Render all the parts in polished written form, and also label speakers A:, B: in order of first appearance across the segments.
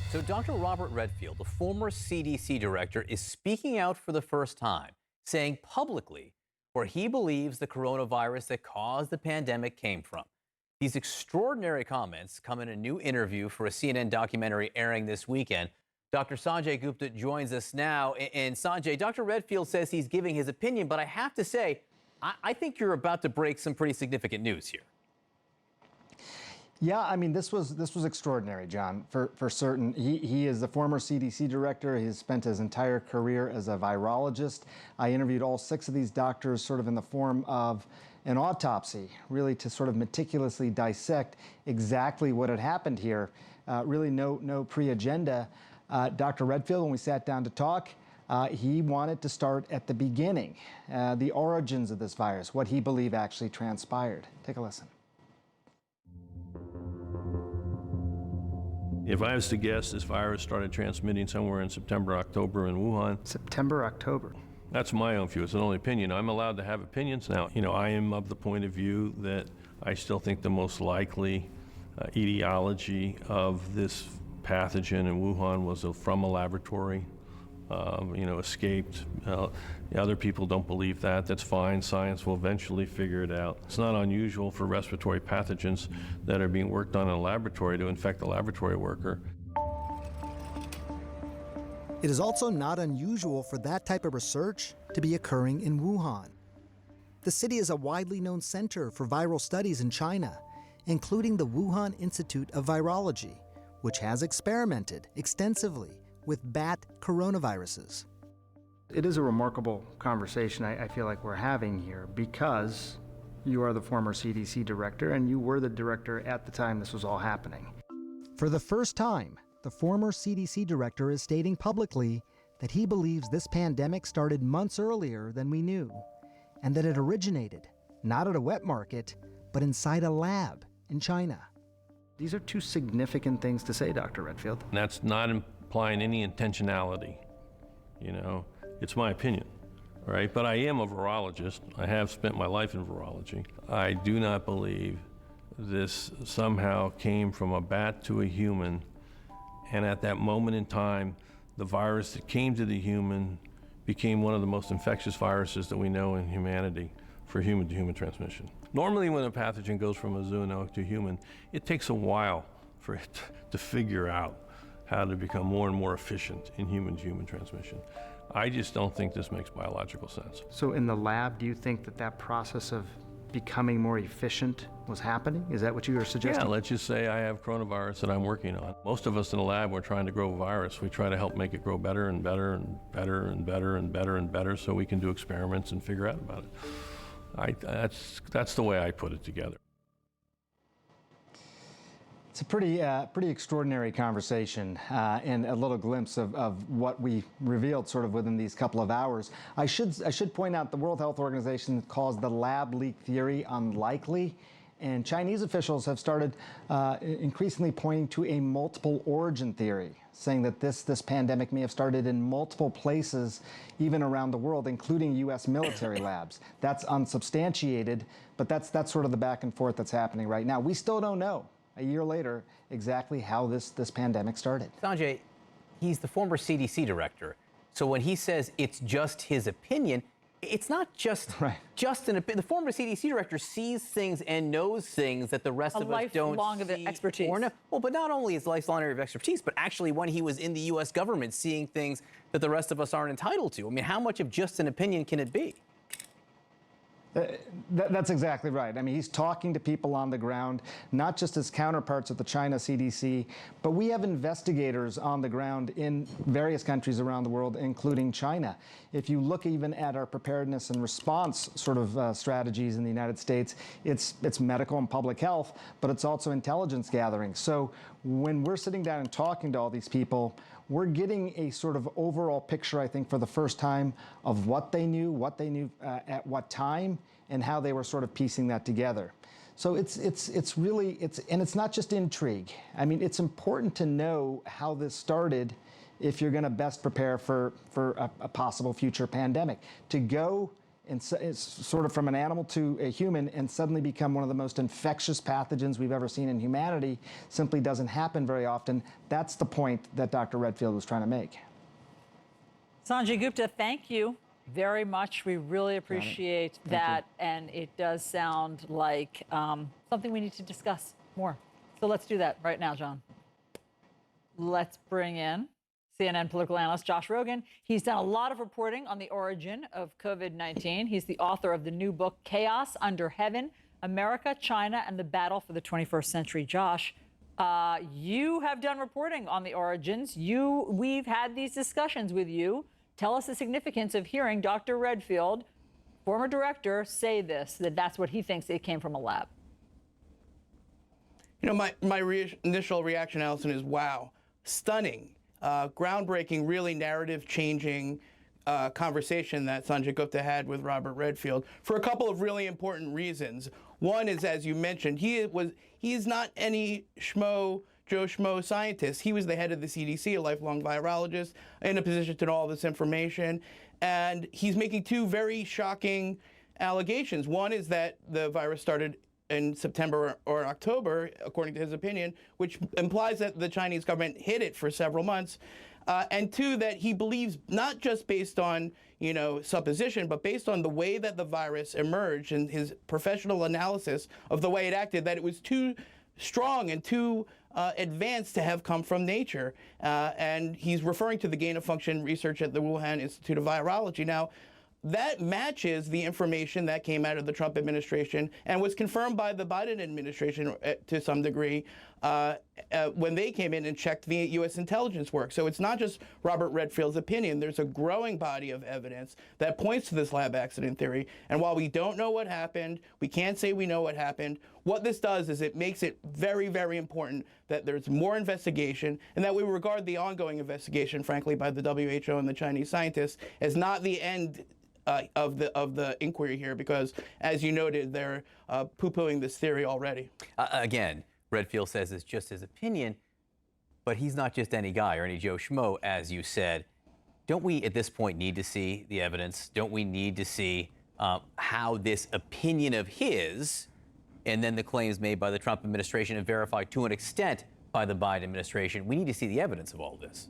A: So, Dr. Robert Redfield, the former CDC director, is speaking out for the first time, saying publicly where he believes the coronavirus that caused the pandemic came from. These extraordinary comments come in a new interview for a CNN documentary airing this weekend. Dr. Sanjay Gupta joins us now. And Sanjay, Dr. Redfield says he's giving his opinion, but I have to say, I think you're about to break some pretty significant news here.
B: Yeah, I mean, this was extraordinary, John, for certain. He is the former CDC director. He's spent his entire career as a virologist. I interviewed all 6 of these doctors sort of in the form of an autopsy, really to sort of meticulously dissect exactly what had happened here. Really no pre-agenda. Dr. Redfield, when we sat down to talk, he wanted to start at the beginning, the origins of this virus, what he believed actually transpired. Take a listen.
C: If I was to guess, this virus started transmitting somewhere in September, October in Wuhan.
B: September, October.
C: That's my own view. It's an only opinion. I'm allowed to have opinions now. I am of the point of view that I still think the most likely etiology of this pathogen in Wuhan was from a laboratory, escaped. Other people don't believe that. That's fine. Science will eventually figure it out. It's not unusual for respiratory pathogens that are being worked on in a laboratory to infect a laboratory worker.
D: It is also not unusual for that type of research to be occurring in Wuhan. The city is a widely known center for viral studies in China, including the Wuhan Institute of Virology, which has experimented extensively with bat coronaviruses.
E: It is a remarkable conversation I feel like we're having here because you are the former CDC director and you were the director at the time this was all happening.
D: For the first time, the former CDC director is stating publicly that he believes this pandemic started months earlier than we knew, and that it originated not at a wet market, but inside a lab in China.
E: These are 2 significant things to say, Dr. Redfield.
C: And that's not implying any intentionality. It's my opinion, right? But I am a virologist. I have spent my life in virology. I do not believe this somehow came from a bat to a human, and at that moment in time, the virus that came to the human became one of the most infectious viruses that we know in humanity for human-to-human transmission. Normally when a pathogen goes from a zoonotic to human, it takes a while for it to figure out how to become more and more efficient in human-to-human transmission. I just don't think this makes biological sense.
E: So in the lab, do you think that process of becoming more efficient was happening? Is that what you were suggesting?
C: Yeah, let's just say I have coronavirus that I'm working on. Most of us in the lab, we're trying to grow a virus. We try to help make it grow better and better and better and better and better and better so we can do experiments and figure out about it. That's the way I put it together.
B: It's a pretty extraordinary conversation and a little glimpse of what we revealed sort of within these couple of hours. I should point out the World Health Organization calls the lab leak theory unlikely, and Chinese officials have started increasingly pointing to a multiple origin theory, saying that this pandemic may have started in multiple places, even around the world, including U.S. military labs. That's unsubstantiated, but that's sort of the back and forth that's happening right now. We still don't know, a year later, exactly how this pandemic started.
A: Sanjay, he's the former CDC director. So when he says it's just his opinion, it's not just an opinion. The former CDC director sees things and knows things that the rest of us don't
F: lifelong of
A: see
F: expertise.
A: or know. Well, but not only is lifelong of expertise, but actually when he was in the U.S. government, seeing things that the rest of us aren't entitled to. I mean, how much of just an opinion can it be?
B: That's exactly right. I mean, he's talking to people on the ground, not just his counterparts at the China CDC, but we have investigators on the ground in various countries around the world, including China. If you look even at our preparedness and response sort of strategies in the United States, it's medical and public health, but it's also intelligence gathering. So when we're sitting down and talking to all these people, we're getting a sort of overall picture, I think, for the first time of what they knew at what time, and how they were sort of piecing that together. So it's not just intrigue. I mean, it's important to know how this started if you're going to best prepare for a possible future pandemic. To go and it's sort of from an animal to a human and suddenly become one of the most infectious pathogens we've ever seen in humanity simply doesn't happen very often. That's the point that Dr. Redfield was trying to make.
F: Sanjay Gupta, thank you very much. We really appreciate that. And it does sound like something we need to discuss more. So let's do that right now, John. Let's bring in CNN political analyst Josh Rogin. He's done a lot of reporting on the origin of COVID-19. He's the author of the new book, Chaos Under Heaven, America, China, and the Battle for the 21st Century. Josh, you have done reporting on the origins. We've had these discussions with you. Tell us the significance of hearing Dr. Redfield, former director, say this, that that's what he thinks it came from a lab.
G: You know, my initial reaction, Allison, is wow, stunning. Groundbreaking, really narrative-changing conversation that Sanjay Gupta had with Robert Redfield for a couple of really important reasons. One is, as you mentioned, he's not any Joe Schmo scientist. He was the head of the CDC, a lifelong virologist, in a position to know all this information. And he's making two very shocking allegations. One is that the virus started in September or October, according to his opinion, which implies that the Chinese government hid it for several months. And two, that he believes, not just based on, supposition, but based on the way that the virus emerged and his professional analysis of the way it acted, that it was too strong and too advanced to have come from nature. And he's referring to the gain-of-function research at the Wuhan Institute of Virology. Now, that matches the information that came out of the Trump administration and was confirmed by the Biden administration to some degree when they came in and checked the U.S. intelligence work. So it's not just Robert Redfield's opinion. There's a growing body of evidence that points to this lab accident theory. And while we don't know what happened, we can't say we know what happened. What this does is it makes it very, very important that there's more investigation and that we regard the ongoing investigation, frankly, by the WHO and the Chinese scientists as not the end of the inquiry here, because, as you noted, they're poo-pooing this theory already.
A: Again, Redfield says it's just his opinion, but he's not just any guy or any Joe Schmo, as you said. Don't we, at this point, need to see the evidence? Don't we need to see how this opinion of his, and then the claims made by the Trump administration and verified to an extent by the Biden administration? We need to see the evidence of all this.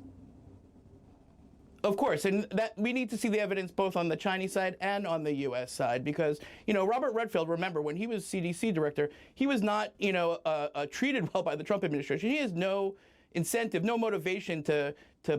G: Of course, and that we need to see the evidence both on the Chinese side and on the U.S. side, because, Robert Redfield, remember, when he was CDC director, he was not, treated well by the Trump administration. He has no incentive, no motivation to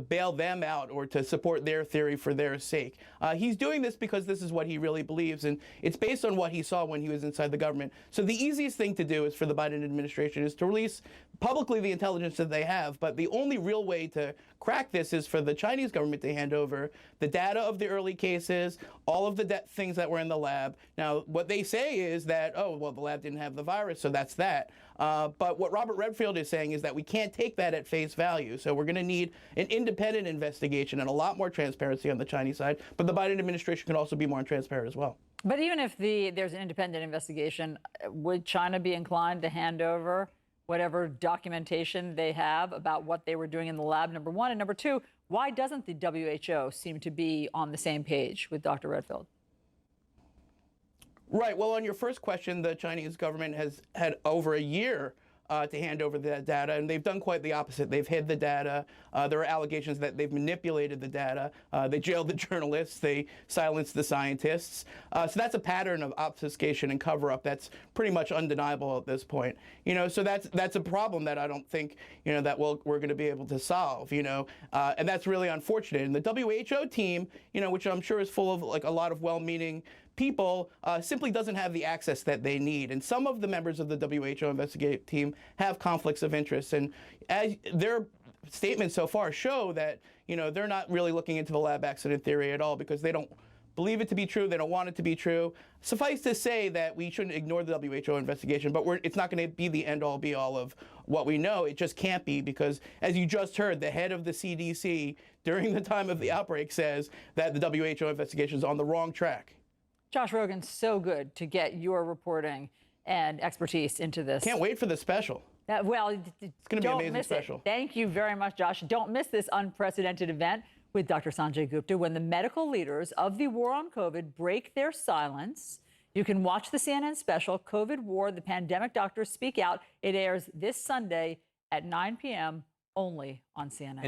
G: bail them out or to support their theory for their sake. He's doing this because this is what he really believes, and it's based on what he saw when he was inside the government. So the easiest thing to do is for the Biden administration is to release publicly the intelligence that they have, but the only real way to crack this is for the Chinese government to hand over the data of the early cases, all of the things that were in the lab. Now, what they say is that, oh, well, the lab didn't have the virus, so that's that. But what Robert Redfield is saying is that we can't take that at face value. So we're going to need an independent investigation and a lot more transparency on the Chinese side. But the Biden administration can also be more transparent as well.
F: But even if there's an independent investigation, would China be inclined to hand over whatever documentation they have about what they were doing in the lab, number one? And number two, why doesn't the WHO seem to be on the same page with Dr. Redfield?
G: Right. Well, on your first question, the Chinese government has had over a year to hand over that data, and they've done quite the opposite. They've hid the data. There are allegations that they've manipulated the data. They jailed the journalists. They silenced the scientists. So that's a pattern of obfuscation and cover-up that's pretty much undeniable at this point. So that's a problem that I don't think that we're going to be able to solve. And that's really unfortunate. And the WHO team, which I'm sure is full of like a lot of well-meaning people, simply doesn't have the access that they need. And some of the members of the WHO investigative team have conflicts of interest. And as their statements so far show that, they're not really looking into the lab accident theory at all because they don't believe it to be true. They don't want it to be true. Suffice to say that we shouldn't ignore the WHO investigation, but it's not going to be the end-all, be-all of what we know. It just can't be because, as you just heard, the head of the CDC during the time of the outbreak says that the WHO investigation is on the wrong track.
F: Josh Rogin, so good to get your reporting and expertise into this.
G: Can't wait for the special.
F: It's
G: going to be an amazing special.
F: Thank you very much, Josh. Don't miss this unprecedented event. with Dr. Sanjay Gupta when the medical leaders of the war on COVID break their silence. You can watch the CNN special, COVID War, The Pandemic Doctors Speak Out. It airs this Sunday at 9 p.m. only on CNN.